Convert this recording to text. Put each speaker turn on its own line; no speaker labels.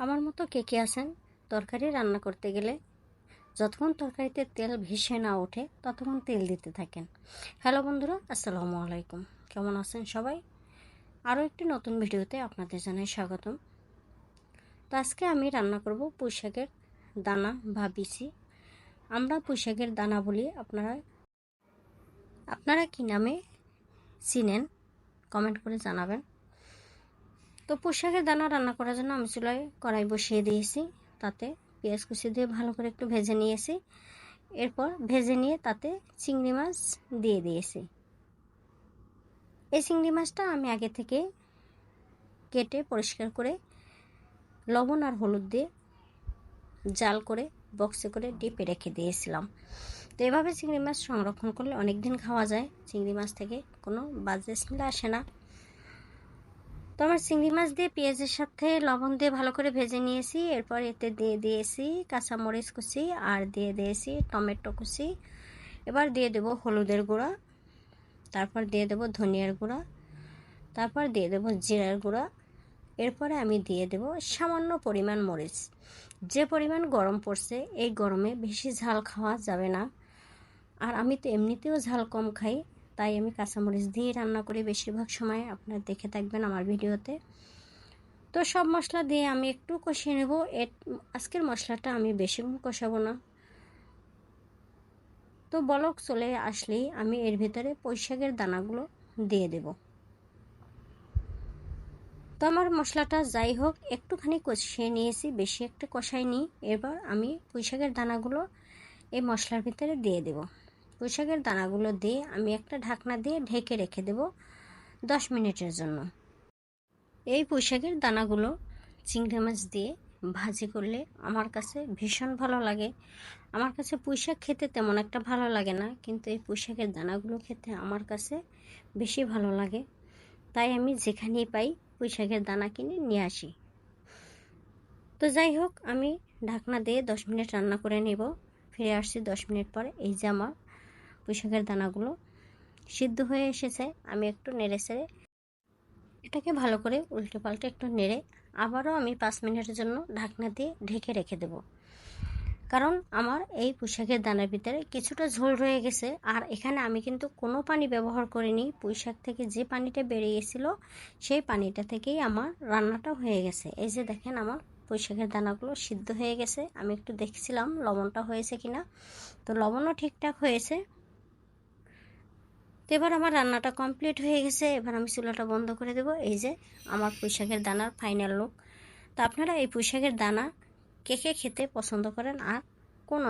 আমার মতো কে কে আছেন তরকারি রান্না করতে গেলে যতক্ষণ তরকারিতে তেল ভেসে না ওঠে ততক্ষণ তেল দিতে থাকেন। হ্যালো বন্ধুরা, আসসালামু আলাইকুম। কেমন আছেন সবাই? আরও একটি নতুন ভিডিওতে আপনাদের জানাই স্বাগতম। তো আজকে আমি রান্না করব পুঁই শাকের দানা বা বিচি। আমরা পুঁই শাকের দানা বলি, আপনারা কি নামে চিনেন কমেন্ট করে জানাবেন। তো পুঁই শাকের দানা রান্না করার জন্য আমি চুলায় কড়াই বসিয়ে দিয়েছি, তাতে পেঁয়াজ কুচি দিয়ে ভালো করে একটু ভেজে নিয়েছি। এরপর ভেজে নিয়ে তাতে চিংড়ি মাছ দিয়ে দিয়েছি। এই চিংড়ি মাছটা আমি আগে থেকে কেটে পরিষ্কার করে লবণ আর হলুদ দিয়ে জাল করে বক্সে করে ডিপে রেখে দিয়েছিলাম। তো এভাবে চিংড়ি মাছ সংরক্ষণ করলে অনেক দিন খাওয়া যায়, চিংড়ি মাছ থেকে কোনো বাজে স্মেল আসে না। তো আমার চিংড়ি মাছ দিয়ে পেঁয়াজের সাথে লবণ দিয়ে ভালো করে ভেজে নিয়েছি। এরপর এতে দিয়ে দিয়েছি কাঁচামরিচ কুচি আর দিয়ে দিয়েছি টমেটো কুচি। এবার দিয়ে দেব হলুদের গুঁড়া, তারপর দিয়ে দেব ধনিয়ার গুঁড়া, তারপর দিয়ে দেব জিরার গুঁড়া। এরপরে আমি দিয়ে দেব সামান্য পরিমাণ মরিচ। যে পরিমাণ গরম পড়ছে, এই গরমে বেশি ঝাল খাওয়া যাবে না। আর আমি তো এমনিতেও ঝাল কম খাই, তাই আমি কাঁচামরিচ দিয়ে রান্না করি বেশিরভাগ সময়, আপনারা দেখে থাকবেন আমার ভিডিওতে। তো সব মশলা দিয়ে আমি একটু কষিয়ে নেব। আজকের মশলাটা আমি বেশিক্ষণ কষাবো না। তো বলক চলে আসলেই আমি এর ভিতরে পুঁই শাকের দানাগুলো দিয়ে দেব। তো আমার মশলাটা যাই হোক একটুখানি কষিয়ে নিয়েছি, বেশি একটা কষাইনি। এবার আমি পুঁই শাকের দানাগুলো এই মশলার ভিতরে দিয়ে দেব। পুঁই শাকের দানাগুলো দিয়ে আমি একটা ঢাকনা দিয়ে ঢেকে রেখে দেব 10 মিনিটের জন্য। এই পুঁই শাকের দানাগুলো চিংড়ি মাছ দিয়ে ভাজি করলে আমার কাছে ভীষণ ভালো লাগে। আমার কাছে পুঁই শাক খেতে তেমন একটা ভালো লাগে না, কিন্তু এই পুঁই শাকের দানাগুলো খেতে আমার কাছে বেশি ভালো লাগে। তাই আমি যেখানেই পাই পুঁই শাকের দানা কিনে নিয়ে আসি। তো যাই হোক, আমি ঢাকনা দিয়ে 10 মিনিট রান্না করে নেব। ফিরে আসছি 10 মিনিট পরে। এই যে আমার পুঁই শাকের দানাগুলো সিদ্ধ হয়ে এসেছে। আমি একটু নেড়ে চেড়ে এটাকে ভালো করে উল্টে পাল্টে একটু নেড়ে আবারও আমি 5 মিনিটের জন্য ঢাকনা দিয়ে ঢেকে রেখে দেব। কারণ আমার এই পুঁই শাকের দানার ভিতরে কিছুটা ঝোল রয়ে গেছে। আর এখানে আমি কিন্তু কোনো পানি ব্যবহার করিনি। পুঁই শাক থেকে যে পানিটা বেরিয়েছিল সেই পানিটা থেকেই আমার রান্নাটা হয়ে গেছে। এই যে দেখেন, আমার পুঁই শাকের দানাগুলো সিদ্ধ হয়ে গেছে। আমি একটু দেখছিলাম লবণটা হয়েছে কিনা, তো লবণও ঠিকঠাক হয়েছে। তো এবার আমার রান্নাটা কমপ্লিট হয়ে গেছে। এবার আমি চুলাটা বন্ধ করে দেব। এই যে আমার পুঁই শাকের দানার ফাইনাল লুক। তো আপনারা এই পুঁই শাকের দানা কে কে খেতে পছন্দ করেন আর কোন